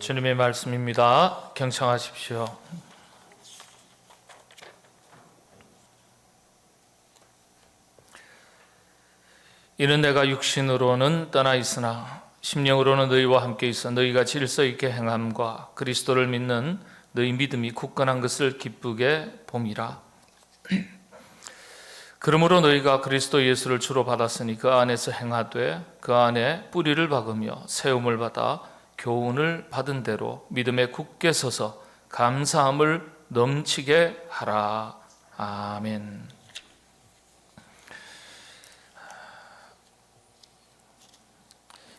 주님의 말씀입니다. 경청하십시오. 이는 내가 육신으로는 떠나 있으나 심령으로는 너희와 함께 있어 너희가 질서 있게 행함과 그리스도를 믿는 너희 믿음이 굳건한 것을 기쁘게 봄이라. 그러므로 너희가 그리스도 예수를 주로 받았으니 그 안에서 행하되 그 안에 뿌리를 박으며 세움을 받아 교훈을 받은 대로 믿음에 굳게 서서 감사함을 넘치게 하라. 아멘.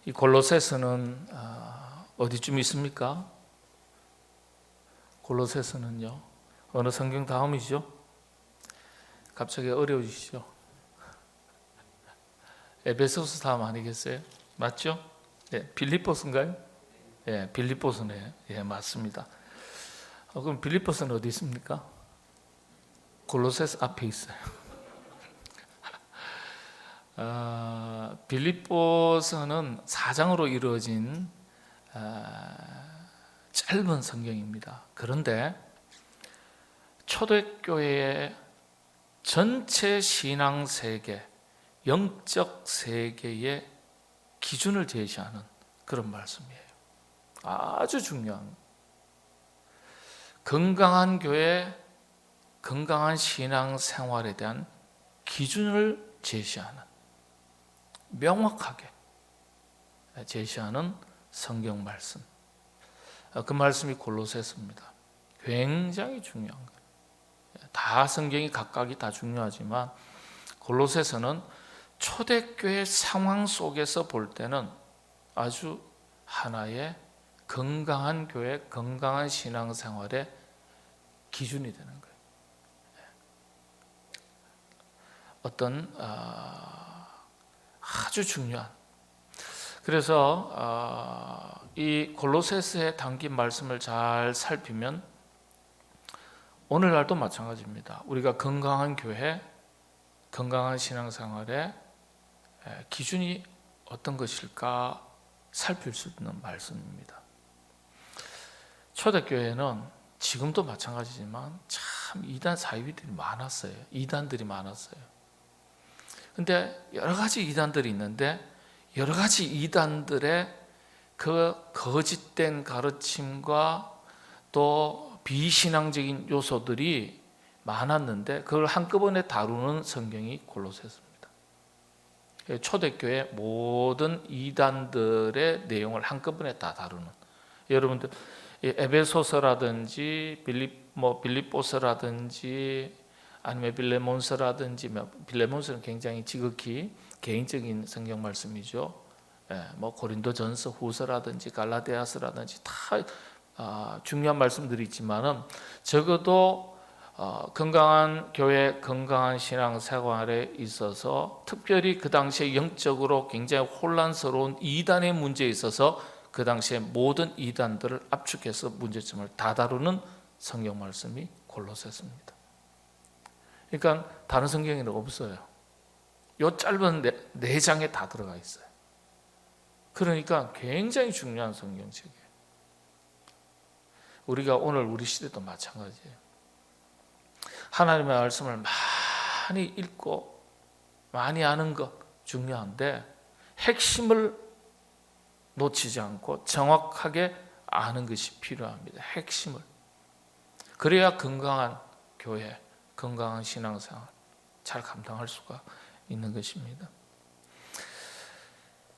이 골로새서는 어디쯤 있습니까? 골로새서는요, 어느 성경 다음이죠? 갑자기 어려우시죠? 에베소서 다음 아니겠어요? 맞죠? 네, 빌립보서인가요? 예, 빌립보서네. 예, 맞습니다. 그럼 빌립보서는 어디 있습니까? 골로새서 앞에 있어요. 빌립보서는 4장으로 이루어진 짧은 성경입니다. 그런데 초대교회의 전체 신앙 세계, 영적 세계의 기준을 제시하는 그런 말씀이에요. 아주 중요한, 건강한 교회, 건강한 신앙 생활에 대한 기준을 제시하는, 명확하게 제시하는 성경 말씀. 그 말씀이 골로새서입니다. 굉장히 중요한 거예요. 다 성경이 각각이 다 중요하지만 골로새서는 초대교회 상황 속에서 볼 때는 아주 하나의 건강한 교회, 건강한 신앙생활의 기준이 되는 거예요. 어떤 아주 중요한. 그래서 이 골로새서에 담긴 말씀을 잘 살피면 오늘날도 마찬가지입니다. 우리가 건강한 교회, 건강한 신앙생활의 기준이 어떤 것일까 살필 수 있는 말씀입니다. 초대교회는 지금도 마찬가지지만 참 이단 사이비들이 많았어요. 이단들이 많았어요. 근데 여러 가지 이단들이 있는데 여러 가지 이단들의 그 거짓된 가르침과 또 비신앙적인 요소들이 많았는데 그걸 한꺼번에 다루는 성경이 골로새서입니다. 초대교회 모든 이단들의 내용을 한꺼번에 다 다루는, 여러분들 에베소서라든지 빌립보서라든지 아니면 빌레몬서라든지, 빌레몬서는 굉장히 지극히 개인적인 성경 말씀이죠. 고린도전서, 후서라든지 갈라디아서라든지 다 중요한 말씀들이 있지만은 적어도 건강한 교회, 건강한 신앙 생활에 있어서 특별히 그 당시에 영적으로 굉장히 혼란스러운 이단의 문제에 있어서 그 당시에 모든 이단들을 압축해서 문제점을 다 다루는 성경 말씀이 골로새서입니다. 그러니까 다른 성경에는 없어요. 이 짧은 네 장에 다 들어가 있어요. 그러니까 굉장히 중요한 성경책이에요. 우리가 오늘 우리 시대도 마찬가지예요. 하나님의 말씀을 많이 읽고 많이 아는 것 중요한데 핵심을 놓치지 않고 정확하게 아는 것이 필요합니다. 핵심을. 그래야 건강한 교회, 건강한 신앙생활 잘 감당할 수가 있는 것입니다.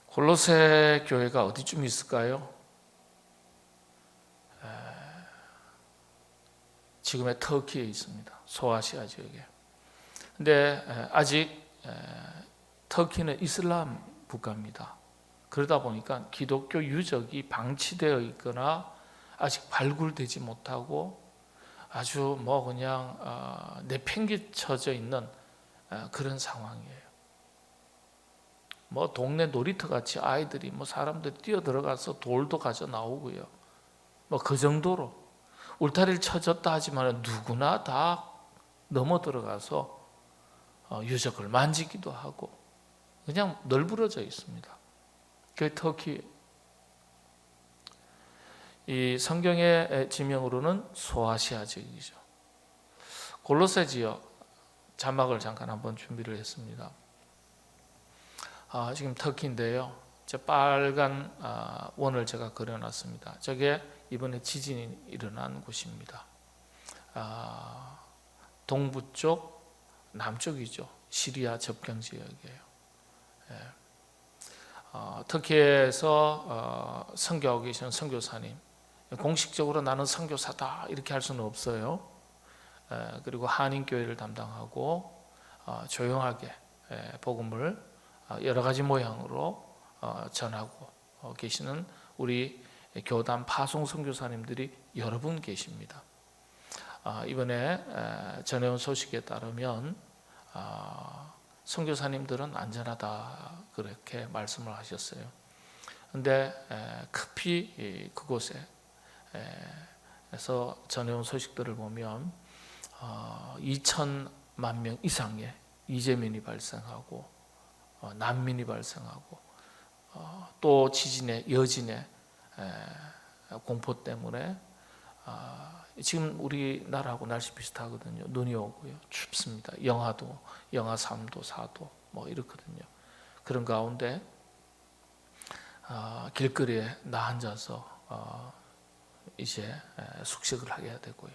골로새 교회가 어디쯤 있을까요? 지금의 터키에 있습니다. 소아시아 지역에. 근데 아직 터키는 이슬람 국가입니다. 그러다 보니까 기독교 유적이 방치되어 있거나 아직 발굴되지 못하고 아주 그냥 내팽개쳐져 있는 그런 상황이에요. 동네 놀이터 같이 아이들이 사람들 뛰어 들어가서 돌도 가져 나오고요. 그 정도로 울타리를 쳐졌다 하지만 누구나 다 넘어 들어가서 유적을 만지기도 하고 그냥 널브러져 있습니다. 그 터키 이 성경의 지명으로는 소아시아 지역이죠. 골로새 지역 자막을 잠깐 한번 준비를 했습니다. 지금 터키인데요. 저 빨간 원을 제가 그려놨습니다. 저게 이번에 지진이 일어난 곳입니다. 동북쪽, 남쪽이죠. 시리아 접경 지역이에요. 터키에서 선교하고 계시는 선교사님, 공식적으로 나는 선교사다 이렇게 할 수는 없어요. 그리고 한인교회를 담당하고 조용하게 복음을 여러 가지 모양으로 전하고 계시는 우리 교단 파송 선교사님들이 여러 분 계십니다. 이번에 전해온 소식에 따르면 선교사님들은 안전하다 그렇게 말씀을 하셨어요. 그런데 급히 그곳에서 전해온 소식들을 보면 2천만 명 이상의 이재민이 발생하고 난민이 발생하고 또 지진의 여진의 공포 때문에 지금 우리나라하고 날씨 비슷하거든요. 눈이 오고요. 춥습니다. 영하 3도, 4도 뭐 이렇거든요. 그런 가운데 길거리에 나 앉아서 이제 숙식을 하게 되고요.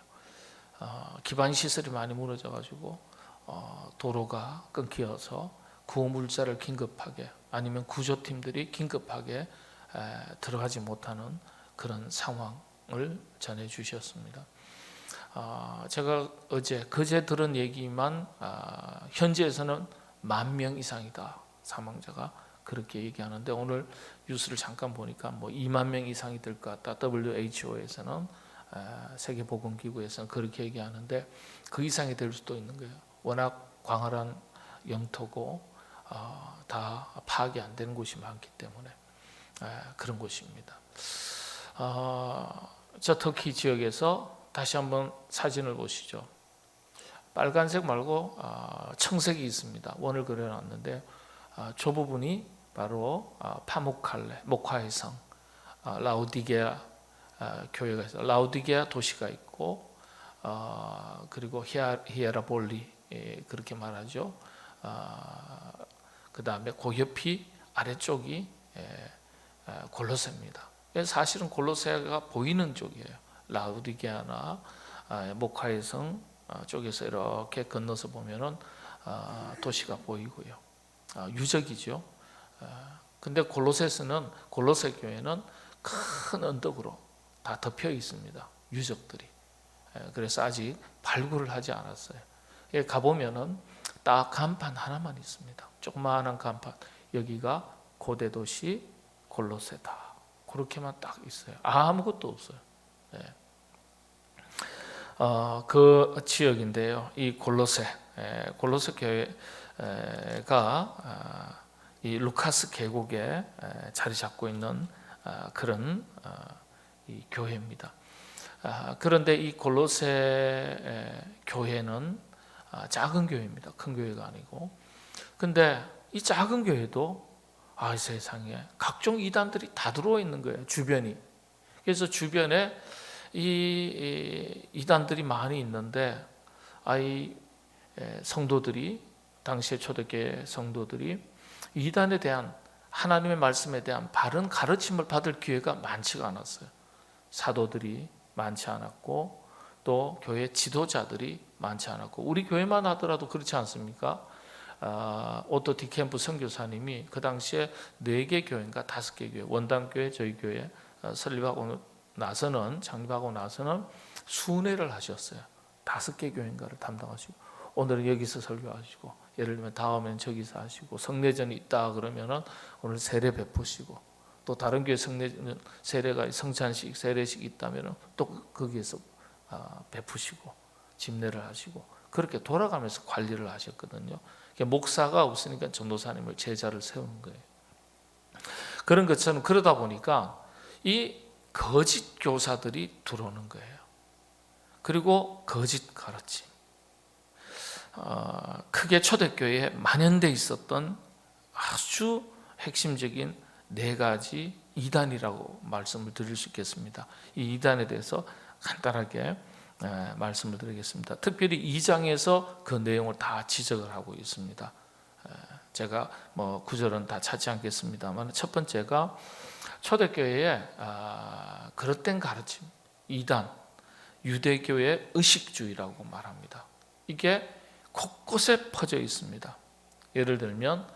기반 시설이 많이 무너져 가지고 도로가 끊겨서 구호물자를 긴급하게 아니면 구조팀들이 긴급하게 들어가지 못하는 그런 상황을 전해 주셨습니다. 제가 그제 들은 얘기만 현지에서는 10,000명 이상이다 사망자가 그렇게 얘기하는데 오늘 뉴스를 잠깐 보니까 뭐 20,000명 이상이 될 것 같다. WHO에서는 세계보건기구에서는 그렇게 얘기하는데 그 이상이 될 수도 있는 거예요. 워낙 광활한 영토고 다 파악이 안 되는 곳이 많기 때문에 그런 곳입니다. 저 터키 지역에서 다시 한번 사진을 보시죠. 빨간색 말고 청색이 있습니다. 원을 그려놨는데 저 부분이 바로 파묵칼레, 목화의 성, 라우디게아 교회가 있어요. 라우디게아 도시가 있고 그리고 히에라볼리 그렇게 말하죠. 그 다음에 그 옆이 아래쪽이 골로새입니다. 사실은 골로새가 보이는 쪽이에요. 라우디게아나 목화의 성 쪽에서 이렇게 건너서 보면은 도시가 보이고요. 유적이죠. 근데 골로새 교회는 큰 언덕으로 다 덮여 있습니다. 유적들이. 그래서 아직 발굴을 하지 않았어요. 가보면은 딱 간판 하나만 있습니다. 조그마한 간판. 여기가 고대 도시 골로새다. 그렇게만 딱 있어요. 아무것도 없어요. 그 지역인데요. 이 골로새 교회가 이 루카스 계곡에 자리 잡고 있는 그런 이 교회입니다. 그런데 이 골로새 교회는 작은 교회입니다. 큰 교회가 아니고. 근데 이 작은 교회도 세상에 각종 이단들이 다 들어와 있는 거예요. 주변이. 그래서 주변에 이 이단들이 많이 있는데 이 성도들이 당시의 초대교회 성도들이 이단에 대한 하나님의 말씀에 대한 바른 가르침을 받을 기회가 많지가 않았어요. 사도들이 많지 않았고 또 교회 지도자들이 많지 않았고 우리 교회만 하더라도 그렇지 않습니까? 오토 디캠프 선교사님이 그 당시에 4개 교회인가 5개 교회 원당교회 저희 교회 설립하고 나서는 창립하고 나서는 순회를 하셨어요. 5개 교회인가를 담당하시고 오늘은 여기서 설교하시고 예를 들면 다음엔 저기서 하시고 성례전이 있다 그러면은 오늘 세례 베푸시고 또 다른 교회 성례전 세례가 성찬식 세례식 있다면은 또 거기에서 베푸시고 집례를 하시고 그렇게 돌아가면서 관리를 하셨거든요. 목사가 없으니까 전도사님을 제자를 세우는 거예요. 그런 것처럼 그러다 보니까 이 거짓 교사들이 들어오는 거예요. 그리고 거짓 가르침. 크게 초대교회에 만연돼 있었던 아주 핵심적인 4가지 이단이라고 말씀을 드릴 수 있겠습니다. 이 이단에 대해서 간단하게 말씀을 드리겠습니다. 특별히 2장에서 그 내용을 다 지적을 하고 있습니다. 제가 뭐 구절은 다 찾지 않겠습니다만, 첫 번째가 초대교회의 그릇된 가르침, 이단, 유대교의 의식주의라고 말합니다. 이게 곳곳에 퍼져 있습니다. 예를 들면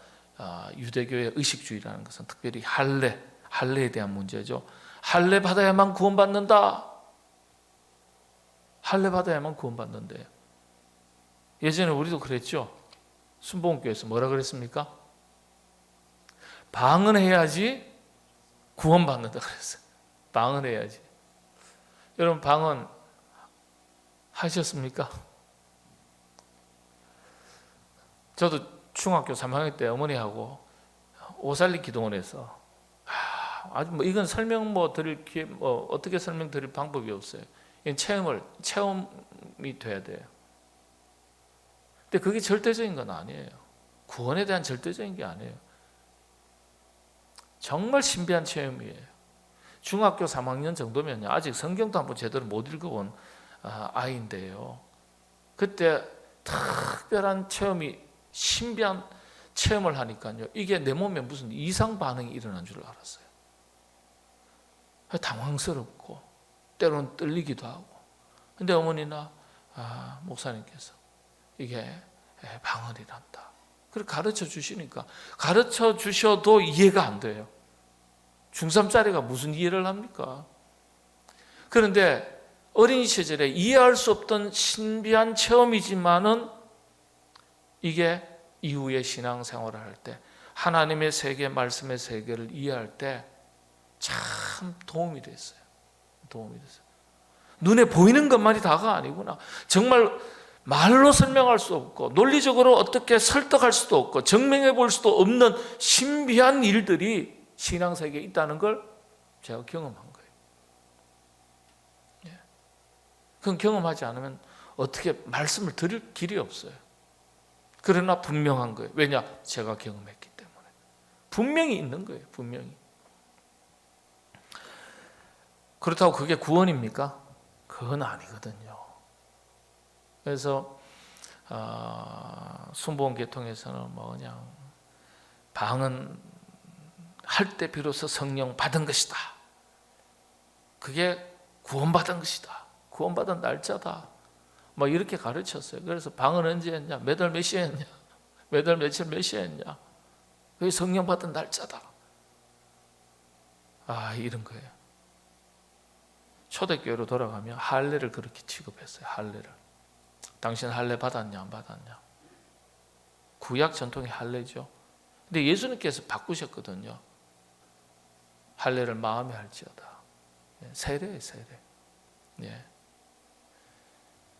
유대교의 의식주의라는 것은 특별히 할례에 대한 문제죠. 할례 받아야만 구원받는다. 할례 받아야만 구원받는데, 예전에 우리도 그랬죠. 순복음교회에서 뭐라 그랬습니까? 방언해야지 구원받는다 그랬어요. 방언해야지. 여러분, 방언 하셨습니까? 저도 중학교 3학년 때 어머니하고 오살리 기도원에서 아주 뭐 이건 설명 드릴 기회 어떻게 설명드릴 방법이 없어요. 이건 체험이 돼야 돼요. 근데 그게 절대적인 건 아니에요. 구원에 대한 절대적인 게 아니에요. 정말 신비한 체험이에요. 중학교 3학년 정도면요, 아직 성경도 한번 제대로 못 읽어본 아이인데요, 그때 특별한 체험이, 신비한 체험을 하니까요, 이게 내 몸에 무슨 이상 반응이 일어난 줄 알았어요. 당황스럽고 때로는 떨리기도 하고. 근데 어머니나 목사님께서 이게 방언이란다, 그렇게 가르쳐 주시니까, 가르쳐 주셔도 이해가 안 돼요. 중3짜리가 무슨 이해를 합니까? 그런데 어린 시절에 이해할 수 없던 신비한 체험이지만은 이게 이후에 신앙생활을 할 때, 하나님의 세계, 말씀의 세계를 이해할 때 참 도움이 됐어요. 눈에 보이는 것만이 다가 아니구나. 정말 말로 설명할 수 없고 논리적으로 어떻게 설득할 수도 없고 증명해 볼 수도 없는 신비한 일들이 신앙세계에 있다는 걸 제가 경험한 거예요. 그건 경험하지 않으면 어떻게 말씀을 드릴 길이 없어요. 그러나 분명한 거예요. 왜냐? 제가 경험했기 때문에. 분명히 있는 거예요. 분명히. 그렇다고 그게 구원입니까? 그건 아니거든요. 그래서 순복음 계통에서는 뭐 그냥 방언 할 때 비로소 성령 받은 것이다. 그게 구원받은 것이다. 구원받은 날짜다. 뭐 이렇게 가르쳤어요. 그래서 방언 언제 했냐? 몇 월 몇 시에 했냐? 몇 월 며칠 몇 시에 했냐? 그게 성령 받은 날짜다. 이런 거예요. 초대교회로 돌아가면 할례를 그렇게 취급했어요. 할례를. 당신 할례 받았냐 안 받았냐? 구약 전통의 할례죠. 근데 예수님께서 바꾸셨거든요. 할례를 마음에 할지어다. 세례예요, 세례. 예.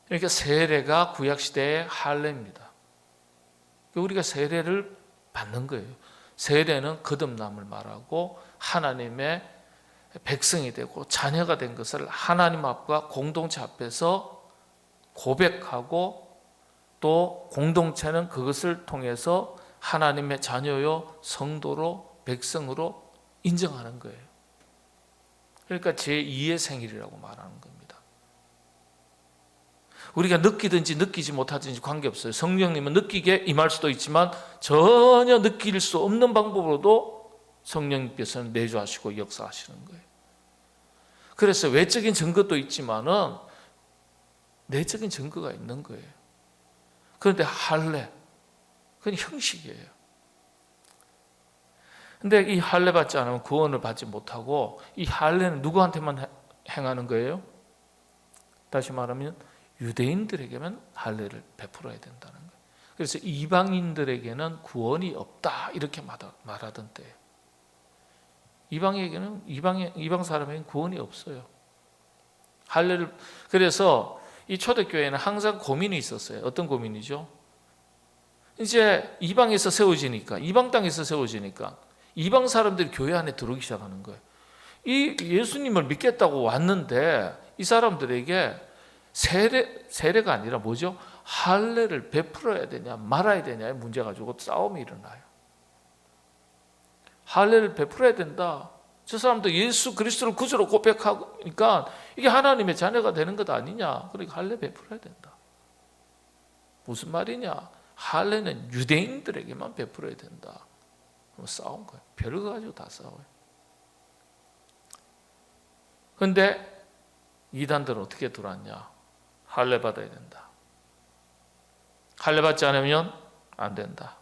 그러니까 세례가 구약 시대의 할례입니다. 우리가 세례를 받는 거예요. 세례는 거듭남을 말하고 하나님의 백성이 되고 자녀가 된 것을 하나님 앞과 공동체 앞에서 고백하고, 또 공동체는 그것을 통해서 하나님의 자녀요, 성도로, 백성으로 인정하는 거예요. 그러니까 제2의 생일이라고 말하는 겁니다. 우리가 느끼든지 느끼지 못하든지 관계없어요. 성령님은 느끼게 임할 수도 있지만 전혀 느낄 수 없는 방법으로도 성령님께서는 내주하시고 역사하시는 거예요. 그래서 외적인 증거도 있지만은 내적인 증거가 있는 거예요. 그런데 할례, 그건 형식이에요. 근데 이 할례 받지 않으면 구원을 받지 못하고, 이 할례는 누구한테만 행하는 거예요? 다시 말하면 유대인들에게만 할례를 베풀어야 된다는 거예요. 그래서 이방인들에게는 구원이 없다, 이렇게 말하던 때예요. 이방 사람에게는 구원이 없어요. 할례를. 그래서 이 초대교회는 항상 고민이 있었어요. 어떤 고민이죠? 이제 이방에서 세워지니까, 이방 땅에서 세워지니까 이방 사람들이 교회 안에 들어오기 시작하는 거예요. 이 예수님을 믿겠다고 왔는데 이 사람들에게 세례가 아니라 뭐죠? 할례를 베풀어야 되냐 말아야 되냐의 문제 가지고 싸움이 일어나요. 할례를 베풀어야 된다. 저 사람도 예수 그리스도를 구주로 고백하니까 이게 하나님의 자녀가 되는 것 아니냐. 그러니까 할례 베풀어야 된다. 무슨 말이냐? 할례는 유대인들에게만 베풀어야 된다. 싸운 거예요. 별거 가지고 다 싸워요. 그런데 이단들은 어떻게 들어왔냐? 할례 받아야 된다. 할례 받지 않으면 안 된다.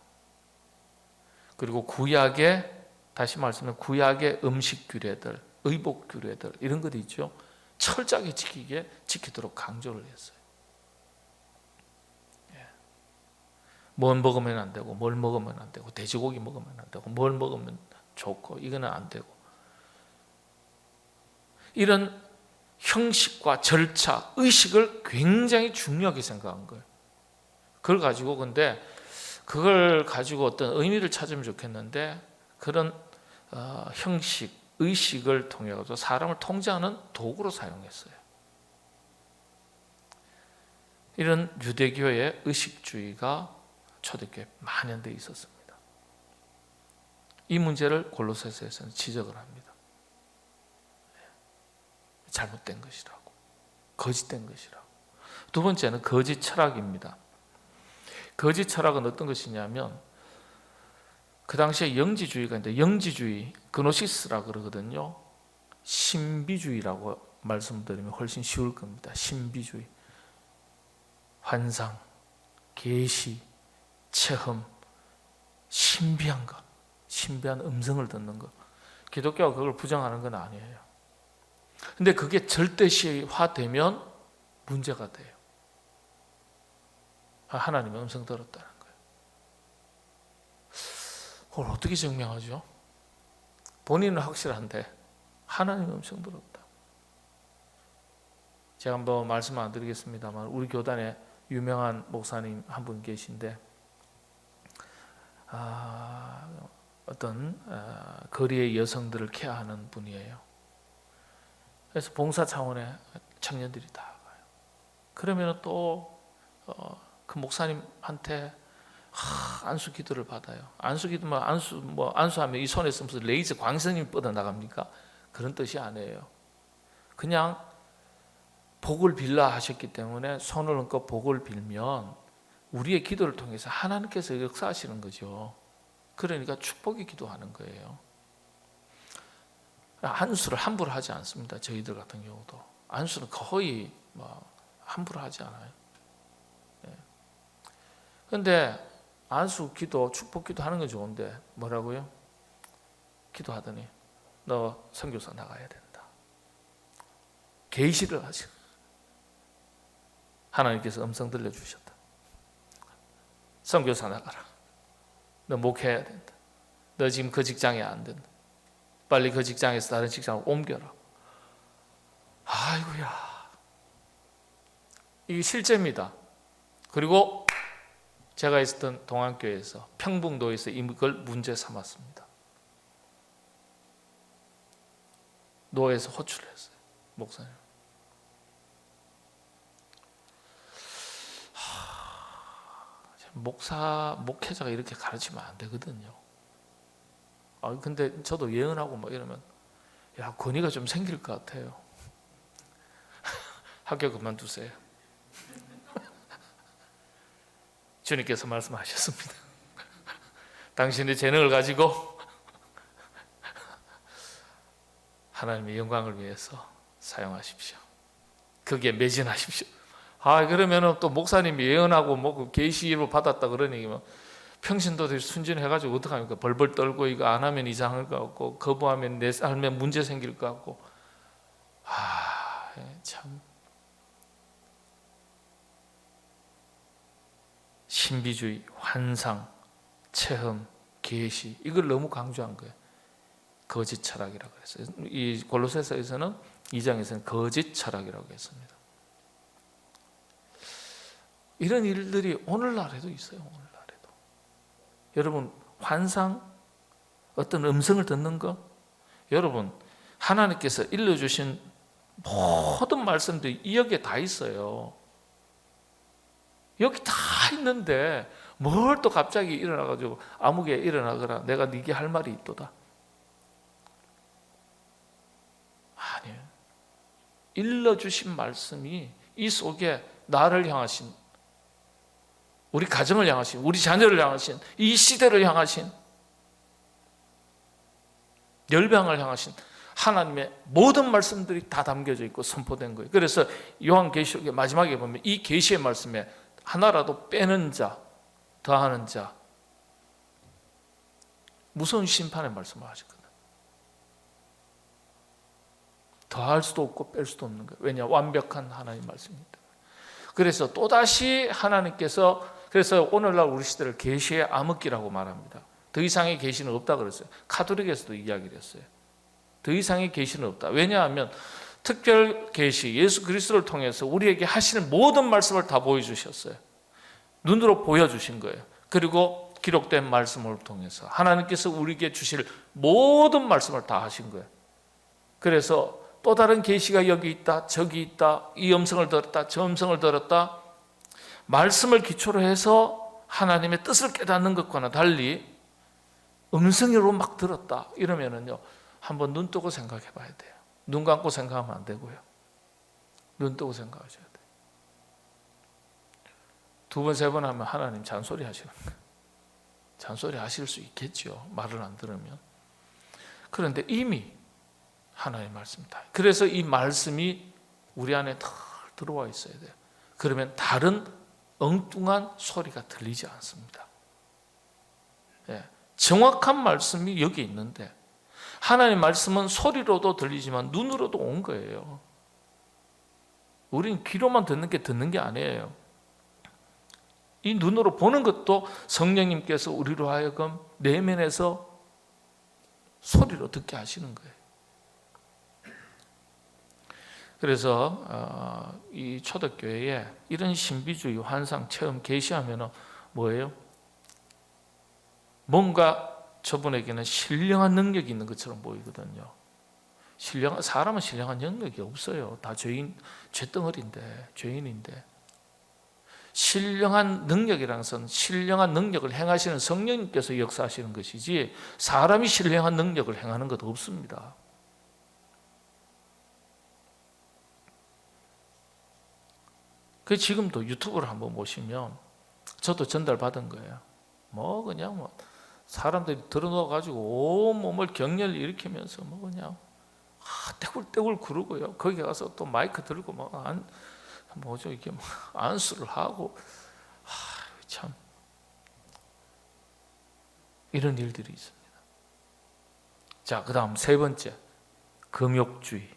그리고 구약의, 다시 말씀해, 구약의 음식 규례들, 의복 규례들 이런 것도 있죠. 철저하게 지키도록 강조를 했어요. 뭘 먹으면 안 되고, 뭘 먹으면 안 되고, 돼지고기 먹으면 안 되고, 뭘 먹으면 좋고, 이거는 안 되고. 이런 형식과 절차, 의식을 굉장히 중요하게 생각한 거예요. 그걸 가지고, 근데 그걸 가지고 어떤 의미를 찾으면 좋겠는데, 그런 형식, 의식을 통해 가지고 사람을 통제하는 도구로 사용했어요. 이런 유대교의 의식주의가 초대교회에 만연되어 있었습니다. 이 문제를 골로새서에서는 지적을 합니다. 잘못된 것이라고, 거짓된 것이라고. 두 번째는 거짓 철학입니다. 거짓 철학은 어떤 것이냐면, 그 당시에 영지주의가 있는데, 영지주의, 그노시스라 그러거든요. 신비주의라고 말씀드리면 훨씬 쉬울 겁니다. 신비주의, 환상, 계시, 체험, 신비한 것, 신비한 음성을 듣는 것. 기독교가 그걸 부정하는 건 아니에요. 근데 그게 절대시화되면 문제가 돼요. 하나님의 음성 들었다는 거예요. 그걸 어떻게 증명하죠? 본인은 확실한데 하나님의 음성 들었다. 제가 한번 말씀 안 드리겠습니다만, 우리 교단에 유명한 목사님 한 분 계신데, 어떤 거리의 여성들을 케어하는 분이에요. 그래서 봉사 차원의 청년들이 다 가요. 그러면 또 그 목사님한테 안수 기도를 받아요. 안수 기도면 안수하면 이 손에서 무슨 레이저 광선이 뻗어 나갑니까? 그런 뜻이 아니에요. 그냥 복을 빌라 하셨기 때문에 손을 얹고 복을 빌면 우리의 기도를 통해서 하나님께서 역사하시는 거죠. 그러니까 축복의 기도하는 거예요. 안수를 함부로 하지 않습니다. 저희들 같은 경우도 안수는 거의 함부로 하지 않아요. 그런데 안수 기도, 축복 기도 하는 건 좋은데 뭐라고요? 기도하더니 너 선교사 나가야 된다. 계시를 하죠. 하나님께서 음성 들려주셨다. 선교사 나가라. 너 목회해야 된다. 너 지금 그 직장에 안 된다. 빨리 그 직장에서 다른 직장으로 옮겨라. 아이고야. 이게 실제입니다. 그리고 제가 있었던 동안교회에서, 평북도에서 이걸 문제 삼았습니다. 노예에서 호출을 했어요. 목사님. 목회자가 이렇게 가르치면 안 되거든요. 근데 저도 예언하고 이러면, 야, 권위가 좀 생길 것 같아요. 학교 그만두세요. 주님께서 말씀하셨습니다. 당신의 재능을 가지고 하나님의 영광을 위해서 사용하십시오. 거기에 매진하십시오. 그러면은 또 목사님이 예언하고 계시로 받았다 그러니 평신도들이 순진해가지고 어떡합니까? 벌벌 떨고 이거 안 하면 이상할 것 같고, 거부하면 내 삶에 문제 생길 것 같고. 참. 신비주의, 환상, 체험, 계시, 이걸 너무 강조한 거예요. 거짓 철학이라고 했어요. 이 골로새서에서는 2장에서는 거짓 철학이라고 했습니다. 이런 일들이 오늘날에도 있어요. 오늘날에도. 여러분, 환상, 어떤 음성을 듣는 것, 여러분, 하나님께서 일러주신 모든 말씀들이 이 여기에 다 있어요. 여기 다 있는데 뭘 또 갑자기 일어나가지고 아무개 일어나거라, 내가 네게 할 말이 있도다. 일러주신 말씀이 이 속에 나를 향하신, 우리 가정을 향하신, 우리 자녀를 향하신, 이 시대를 향하신, 열방을 향하신 하나님의 모든 말씀들이 다 담겨져 있고 선포된 거예요. 그래서 요한계시록의 마지막에 보면 이 계시의 말씀에 하나라도 빼는 자, 더하는 자, 무서운 심판의 말씀을 하셨거든요. 더할 수도 없고 뺄 수도 없는 거예요. 왜냐? 완벽한 하나님의 말씀이기 때문에. 그래서 또다시 하나님께서, 그래서 오늘날 우리 시대를 계시의 암흑기라고 말합니다. 더 이상의 계시는 없다 그랬어요. 카톨릭에서도 이야기를 했어요. 더 이상의 계시는 없다. 왜냐하면 특별 계시, 예수 그리스도를 통해서 우리에게 하시는 모든 말씀을 다 보여주셨어요. 눈으로 보여주신 거예요. 그리고 기록된 말씀을 통해서 하나님께서 우리에게 주실 모든 말씀을 다 하신 거예요. 그래서 또 다른 계시가 여기 있다, 저기 있다, 이 음성을 들었다, 저 음성을 들었다, 말씀을 기초로 해서 하나님의 뜻을 깨닫는 것과는 달리 음성으로 막 들었다 이러면은요, 한번 눈 뜨고 생각해 봐야 돼요. 눈 감고 생각하면 안 되고요. 눈 뜨고 생각하셔야 돼요. 두 번, 세 번 하면 하나님 잔소리 하시는 거예요. 잔소리 하실 수 있겠죠. 말을 안 들으면. 그런데 이미 하나님의 말씀이다. 그래서 이 말씀이 우리 안에 다 들어와 있어야 돼요. 그러면 다른 엉뚱한 소리가 들리지 않습니다. 예, 정확한 말씀이 여기 있는데 하나님의 말씀은 소리로도 들리지만 눈으로도 온 거예요. 우린 귀로만 듣는 게 아니에요. 이 눈으로 보는 것도 성령님께서 우리로 하여금 내면에서 소리로 듣게 하시는 거예요. 그래서 이 초대교회에 이런 신비주의, 환상, 체험, 계시하면은 뭐예요? 뭔가 저분에게는 신령한 능력이 있는 것처럼 보이거든요. 사람은 신령한 능력이 없어요. 다 죄덩어리인데, 죄인인데. 신령한 능력이라는 것은 신령한 능력을 행하시는 성령님께서 역사하시는 것이지 사람이 신령한 능력을 행하는 것 없습니다. 그 지금도 유튜브를 한번 보시면 저도 전달받은 거예요. 그냥 사람들이 들어놓아가지고 온몸을 격렬히 일으키면서 그냥 떼굴떼굴 구르고요. 거기 가서 또 마이크 들고 이게 안수를 하고 참 이런 일들이 있습니다. 자, 그 다음 세 번째, 금욕주의.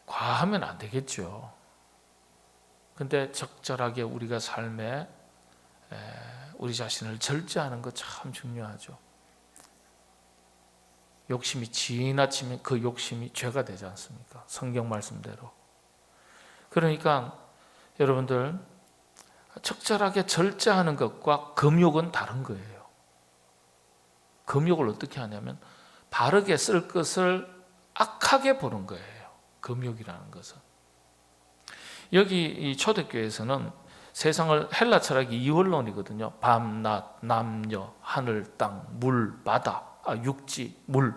과하면 안 되겠죠. 근데 적절하게 우리가 삶에 우리 자신을 절제하는 거 참 중요하죠. 욕심이 지나치면 그 욕심이 죄가 되지 않습니까? 성경 말씀대로. 그러니까 여러분들 적절하게 절제하는 것과 금욕은 다른 거예요. 금욕을 어떻게 하냐면 바르게 쓸 것을 악하게 보는 거예요. 금욕이라는 것은. 여기 이 초대교회에서는 세상을 헬라 철학이 이원론이거든요. 밤, 낮, 남녀, 하늘, 땅, 물, 바다, 육지, 물.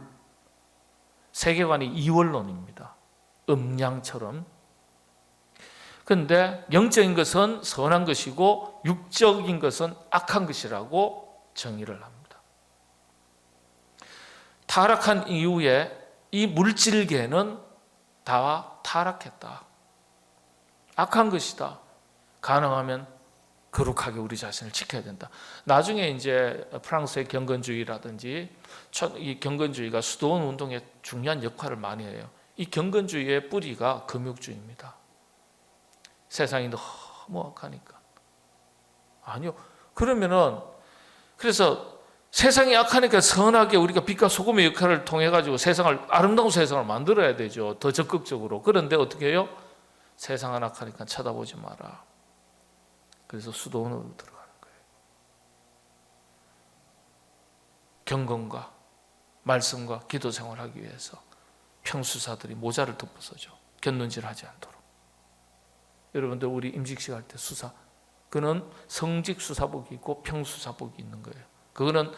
세계관이 이원론입니다. 음양처럼. 그런데 영적인 것은 선한 것이고 육적인 것은 악한 것이라고 정의를 합니다. 타락한 이후에 이 물질계는 다 타락했다. 악한 것이다. 가능하면 거룩하게 우리 자신을 지켜야 된다. 나중에 이제 프랑스의 경건주의라든지 이 경건주의가 수도원 운동에 중요한 역할을 많이 해요. 이 경건주의의 뿌리가 금욕주의입니다. 세상이 너무 악하니까. 아니요. 그래서 세상이 악하니까 선하게 우리가 빛과 소금의 역할을 통해 가지고 아름다운 세상을 만들어야 되죠. 더 적극적으로. 그런데 어떻게 해요? 세상은 악하니까 쳐다보지 마라. 그래서 수도원으로 들어가는 거예요. 경건과 말씀과 기도 생활하기 위해서 평수사들이 모자를 덮어서죠. 곁눈질하지 않도록. 여러분들 우리 임직식 할 때 그는 성직 수사복이 있고 평수사복이 있는 거예요. 그거는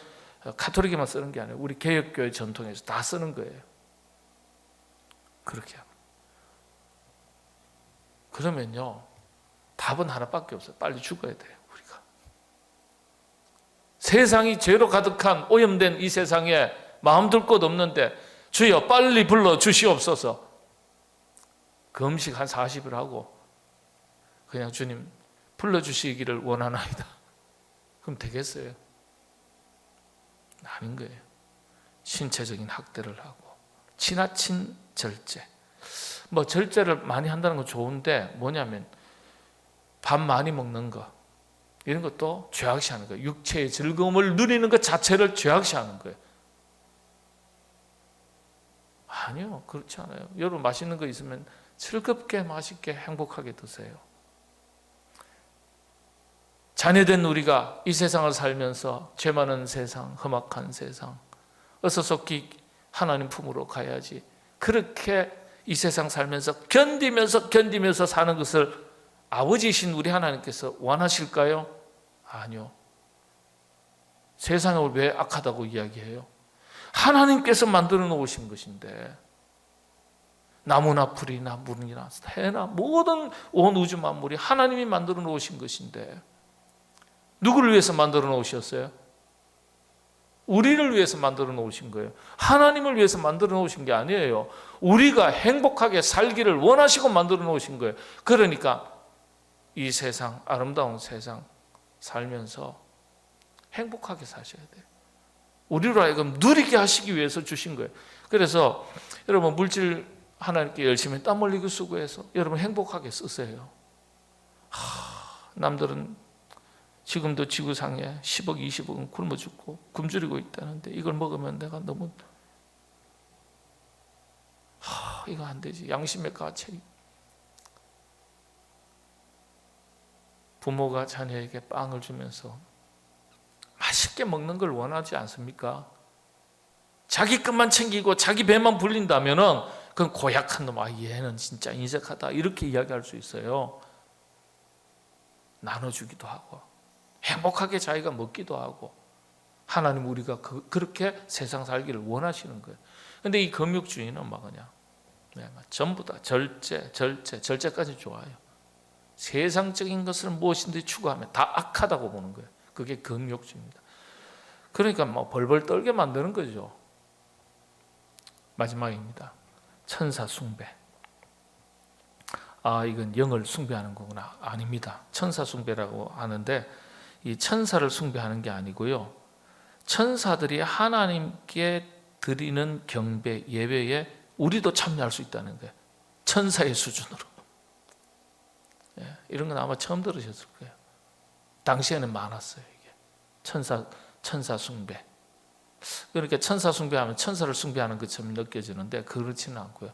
카톨릭에만 쓰는 게 아니에요. 우리 개혁교회 전통에서 다 쓰는 거예요. 그렇게 합니다. 그러면요, 답은 하나밖에 없어요. 빨리 죽어야 돼요, 우리가. 세상이 죄로 가득한 오염된 이 세상에 마음 둘 곳 없는데 주여 빨리 불러 주시옵소서. 금식 한 40일 하고 그냥 주님 불러주시기를 원하나이다. 그럼 되겠어요? 아닌 거예요. 신체적인 학대를 하고 지나친 절제. 뭐 절제를 많이 한다는 건 좋은데 뭐냐면 밥 많이 먹는 거 이런 것도 죄악시하는 거예요. 육체의 즐거움을 누리는 것 자체를 죄악시하는 거예요. 아니요, 그렇지 않아요. 여러분 맛있는 거 있으면 즐겁게 맛있게 행복하게 드세요. 자녀된 우리가 이 세상을 살면서 죄 많은 세상, 험악한 세상, 어서 속히 하나님 품으로 가야지. 그렇게 이 세상 살면서 견디면서 사는 것을 아버지이신 우리 하나님께서 원하실까요? 아니요. 세상을 왜 악하다고 이야기해요? 하나님께서 만들어 놓으신 것인데 나무나 풀이나 물이나 새나 모든 온 우주 만물이 하나님이 만들어 놓으신 것인데 누구를 위해서 만들어 놓으셨어요? 우리를 위해서 만들어 놓으신 거예요. 하나님을 위해서 만들어 놓으신 게 아니에요. 우리가 행복하게 살기를 원하시고 만들어 놓으신 거예요. 그러니까 이 세상, 아름다운 세상 살면서 행복하게 사셔야 돼요. 우리로 하여금 누리게 하시기 위해서 주신 거예요. 그래서 여러분 물질 하나님께 열심히 땀 흘리고 수고해서 여러분 행복하게 쓰세요. 남들은 지금도 지구상에 10억, 20억은 굶어 죽고 굶주리고 있다는데 이걸 먹으면 내가 너무 이거 안 되지. 양심의 가책. 부모가 자녀에게 빵을 주면서 맛있게 먹는 걸 원하지 않습니까? 자기 것만 챙기고 자기 배만 불린다면은 그건 고약한 놈, 얘는 진짜 인색하다 이렇게 이야기할 수 있어요. 나눠주기도 하고 행복하게 자기가 먹기도 하고 하나님 우리가 그렇게 세상 살기를 원하시는 거예요. 근데 이 금욕주의는 막 그냥 전부 다 절제까지 좋아요. 세상적인 것을 무엇인지 추구하면 다 악하다고 보는 거예요. 그게 금욕주의입니다. 그러니까 뭐 벌벌 떨게 만드는 거죠. 마지막입니다. 천사 숭배. 이건 영을 숭배하는 거구나. 아닙니다. 천사 숭배라고 하는데 이 천사를 숭배하는 게 아니고요. 천사들이 하나님께 드리는 경배, 예배에 우리도 참여할 수 있다는 거예요. 천사의 수준으로. 이런 건 아마 처음 들으셨을 거예요. 당시에는 많았어요. 이게 천사 숭배. 그러니까 천사 숭배하면 천사를 숭배하는 것처럼 느껴지는데 그렇지는 않고요.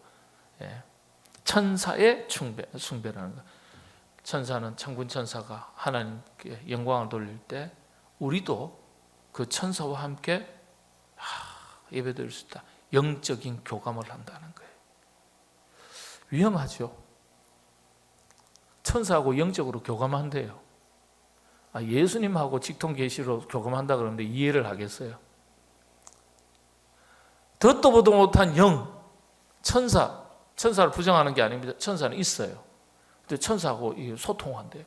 천사의 숭배라는 거. 천사는 천군 천사가 하나님께 영광을 돌릴 때 우리도 그 천사와 함께 예배드릴 수 있다. 영적인 교감을 한다는 거예요. 위험하죠. 천사하고 영적으로 교감한대요. 예수님하고 직통 계시로 교감한다 그러는데 이해를 하겠어요? 듣도 보도 못한 영, 천사를 부정하는 게 아닙니다. 천사는 있어요. 근데 천사하고 소통한대요.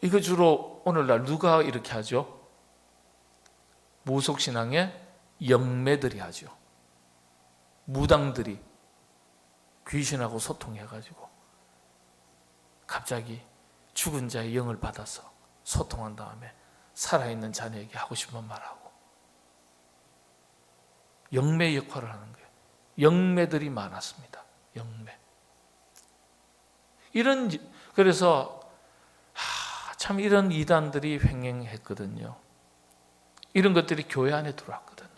이거 주로 오늘날 누가 이렇게 하죠? 무속신앙의 영매들이 하죠. 무당들이 귀신하고 소통해가지고 갑자기 죽은 자의 영을 받아서 소통한 다음에 살아있는 자녀에게 하고 싶은 말하고 영매 역할을 하는 거예요. 영매들이 많았습니다. 영매. 그래서 참 이런 이단들이 횡행했거든요. 이런 것들이 교회 안에 들어왔거든요.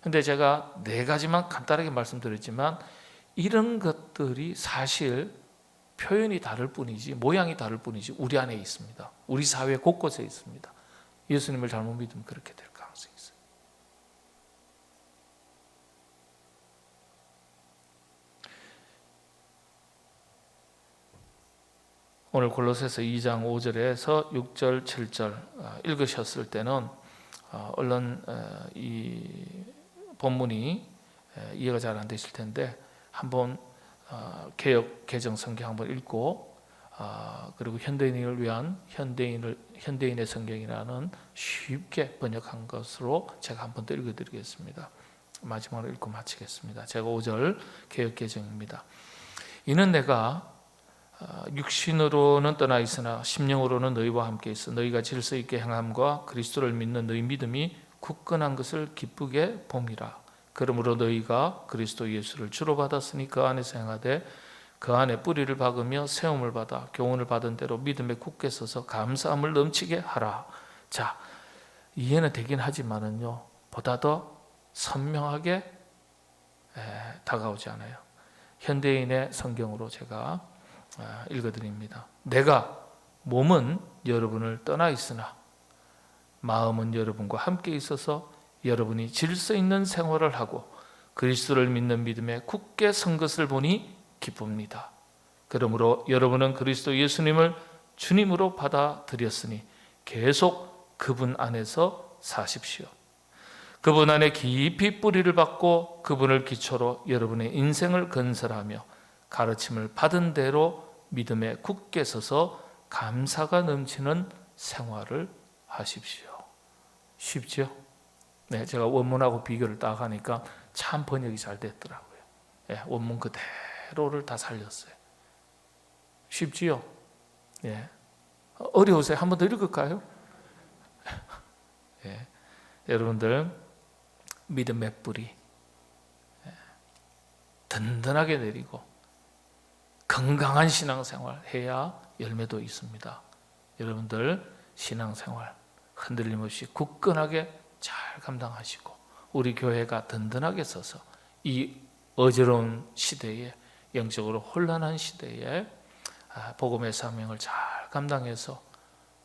근데 제가 4가지만 간단하게 말씀드렸지만 이런 것들이 사실 표현이 다를 뿐이지 모양이 다를 뿐이지 우리 안에 있습니다. 우리 사회 곳곳에 있습니다. 예수님을 잘못 믿으면 그렇게 될 가능성이 있어요. 오늘 골로새서 2장 5절에서 6절, 7절 읽으셨을 때는 얼른 이 본문이 이해가 잘 안 되실 텐데 한번 개역 개정 성경 한번 읽고 그리고 현대인을 위한 현대인의 성경이라는 쉽게 번역한 것으로 제가 한번 더 읽어드리겠습니다. 마지막으로 읽고 마치겠습니다. 제가 5절 개역 개정입니다. 이는 내가 육신으로는 떠나 있으나 심령으로는 너희와 함께 있어 너희가 질서 있게 행함과 그리스도를 믿는 너희 믿음이 굳건한 것을 기쁘게 봄이라. 그러므로 너희가 그리스도 예수를 주로 받았으니 그 안에서 행하되 그 안에 뿌리를 박으며 세움을 받아 교훈을 받은 대로 믿음에 굳게 서서 감사함을 넘치게 하라. 자, 이해는 되긴 하지만은요 보다 더 선명하게 다가오지 않아요. 현대인의 성경으로 제가 읽어드립니다. 내가 몸은 여러분을 떠나 있으나 마음은 여러분과 함께 있어서 여러분이 질서 있는 생활을 하고 그리스도를 믿는 믿음에 굳게 선 것을 보니 기쁩니다. 그러므로 여러분은 그리스도 예수님을 주님으로 받아들였으니 계속 그분 안에서 사십시오. 그분 안에 깊이 뿌리를 박고 그분을 기초로 여러분의 인생을 건설하며 가르침을 받은 대로 믿음에 굳게 서서 감사가 넘치는 생활을 하십시오. 쉽죠? 네, 제가 원문하고 비교를 딱 하니까 참 번역이 잘 됐더라고요. 네, 원문 그대로를 다 살렸어요. 쉽지요? 네. 어려우세요? 한 번 더 읽을까요? 네. 여러분들 믿음의 뿌리 든든하게 내리고 건강한 신앙생활 해야 열매도 있습니다. 여러분들 신앙생활 흔들림 없이 굳건하게 잘 감당하시고 우리 교회가 든든하게 서서 이 어지러운 시대에 영적으로 혼란한 시대에 복음의 사명을 잘 감당해서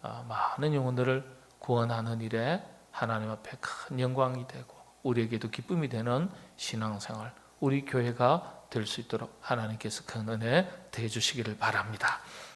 많은 영혼들을 구원하는 일에 하나님 앞에 큰 영광이 되고 우리에게도 기쁨이 되는 신앙생활 우리 교회가 될 수 있도록 하나님께서 큰 은혜 더해 주시기를 바랍니다.